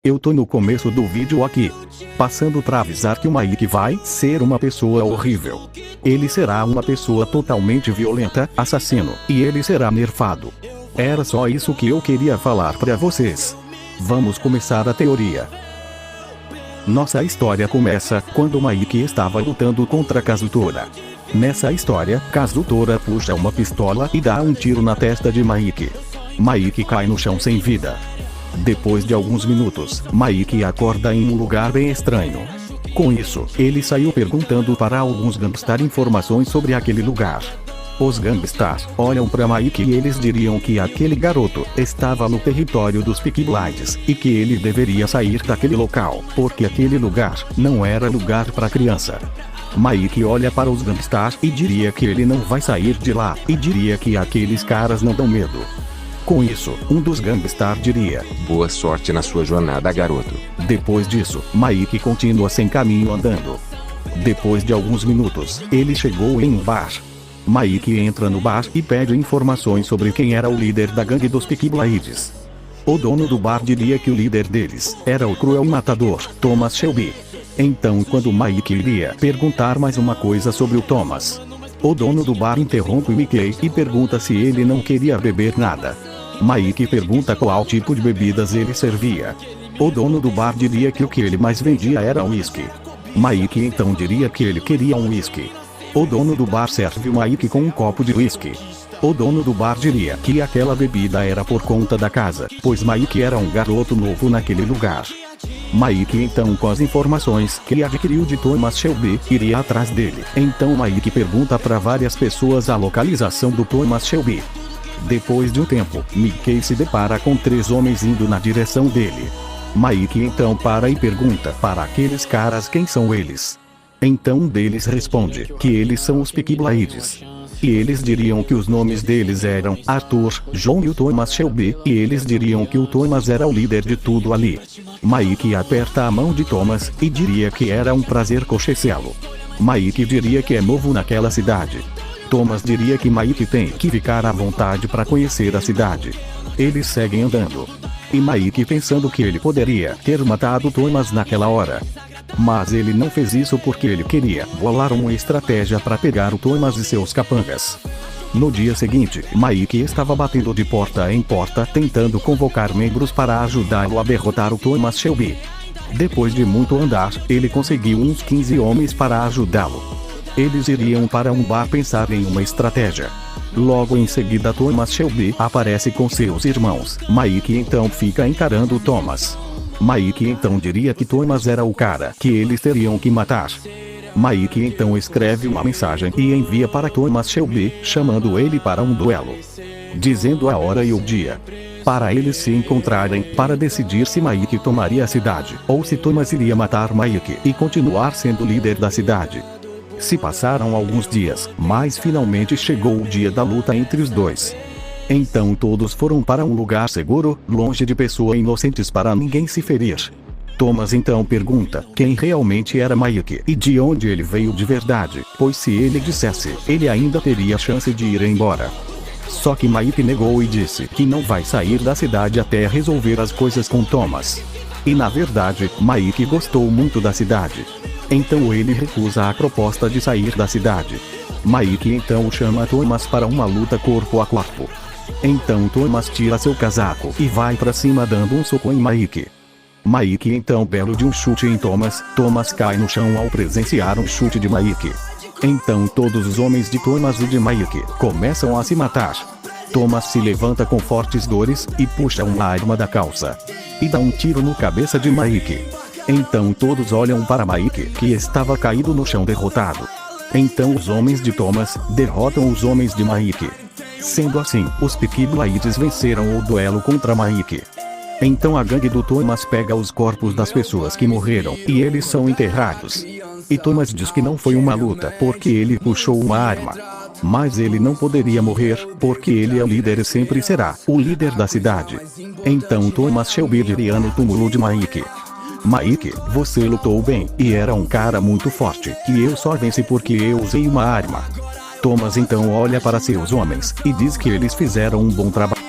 Eu tô no começo do vídeo aqui, passando pra avisar que o Mike vai ser uma pessoa horrível. Ele será uma pessoa totalmente violenta, assassino, e ele será nerfado. Era só isso que eu queria falar pra vocês. Vamos começar a teoria. Nossa história começa quando Mike estava lutando contra Kazutora. Nessa história, Kazutora puxa uma pistola e dá um tiro na testa de Mike. Mike cai no chão sem vida. Depois de alguns minutos, Mike acorda em um lugar bem estranho. Com isso, ele saiu perguntando para alguns gangsters informações sobre aquele lugar. Os gangsters olham para Mike e eles diriam que aquele garoto estava no território dos Peaky Blinders e que ele deveria sair daquele local, porque aquele lugar não era lugar para criança. Mike olha para os gangsters e diria que ele não vai sair de lá, e diria que aqueles caras não dão medo. Com isso, um dos gangsters diria: "Boa sorte na sua jornada, garoto." Depois disso, Mike continua sem caminho andando. Depois de alguns minutos, ele chegou em um bar. Mike entra no bar e pede informações sobre quem era o líder da gangue dos Peaky Blinders. O dono do bar diria que o líder deles era o cruel matador, Thomas Shelby. Então quando Mike iria perguntar mais uma coisa sobre o Thomas, o dono do bar interrompe Mickey e pergunta se ele não queria beber nada. Mike pergunta qual tipo de bebidas ele servia. O dono do bar diria que o que ele mais vendia era whisky. Mike então diria que ele queria um whisky. O dono do bar serve Mike com um copo de whisky. O dono do bar diria que aquela bebida era por conta da casa, pois Mike era um garoto novo naquele lugar. Mike então, com as informações que adquiriu de Thomas Shelby, iria atrás dele. Então Mike pergunta para várias pessoas a localização do Thomas Shelby. Depois de um tempo, Mickey se depara com 3 homens indo na direção dele. Mike então para e pergunta para aqueles caras quem são eles. Então um deles responde que eles são os Peaky Blinders. E eles diriam que os nomes deles eram Arthur, John e o Thomas Shelby, e eles diriam que o Thomas era o líder de tudo ali. Mike aperta a mão de Thomas e diria que era um prazer conhecê-lo. Mike diria que é novo naquela cidade. Thomas diria que Mike tem que ficar à vontade para conhecer a cidade. Eles seguem andando. E Mike pensando que ele poderia ter matado Thomas naquela hora. Mas ele não fez isso porque ele queria bolar uma estratégia para pegar o Thomas e seus capangas. No dia seguinte, Mike estava batendo de porta em porta tentando convocar membros para ajudá-lo a derrotar o Thomas Shelby. Depois de muito andar, ele conseguiu uns 15 homens para ajudá-lo. Eles iriam para um bar pensar em uma estratégia. Logo em seguida Thomas Shelby aparece com seus irmãos. Mike então fica encarando Thomas. Mike então diria que Thomas era o cara que eles teriam que matar. Mike então escreve uma mensagem e envia para Thomas Shelby, chamando ele para um duelo, dizendo a hora e o dia, para eles se encontrarem para decidir se Mike tomaria a cidade, ou se Thomas iria matar Mike e continuar sendo líder da cidade. Se passaram alguns dias, mas finalmente chegou o dia da luta entre os dois. Então todos foram para um lugar seguro, longe de pessoas inocentes para ninguém se ferir. Thomas então pergunta quem realmente era Mike e de onde ele veio de verdade, pois se ele dissesse, ele ainda teria chance de ir embora. Só que Mike negou e disse que não vai sair da cidade até resolver as coisas com Thomas. E na verdade, Mike gostou muito da cidade. Então ele recusa a proposta de sair da cidade. Mike então chama Thomas para uma luta corpo a corpo. Então Thomas tira seu casaco e vai pra cima dando um soco em Mike. Mike então belo de um chute em Thomas. Thomas cai no chão ao presenciar um chute de Mike. Então todos os homens de Thomas e de Mike começam a se matar. Thomas se levanta com fortes dores e puxa uma arma da calça e dá um tiro no cabeça de Mike. Então todos olham para Mike, que estava caído no chão derrotado. Então os homens de Thomas derrotam os homens de Mike. Sendo assim, os Peaky Blinders venceram o duelo contra Mike. Então a gangue do Thomas pega os corpos das pessoas que morreram e eles são enterrados. E Thomas diz que não foi uma luta porque ele puxou uma arma. Mas ele não poderia morrer, porque ele é o líder e sempre será o líder da cidade. Então Thomas Shelby diria no túmulo de Mike: Mike, você lutou bem, e era um cara muito forte, e eu só venci porque eu usei uma arma. Thomas então olha para seus homens e diz que eles fizeram um bom trabalho.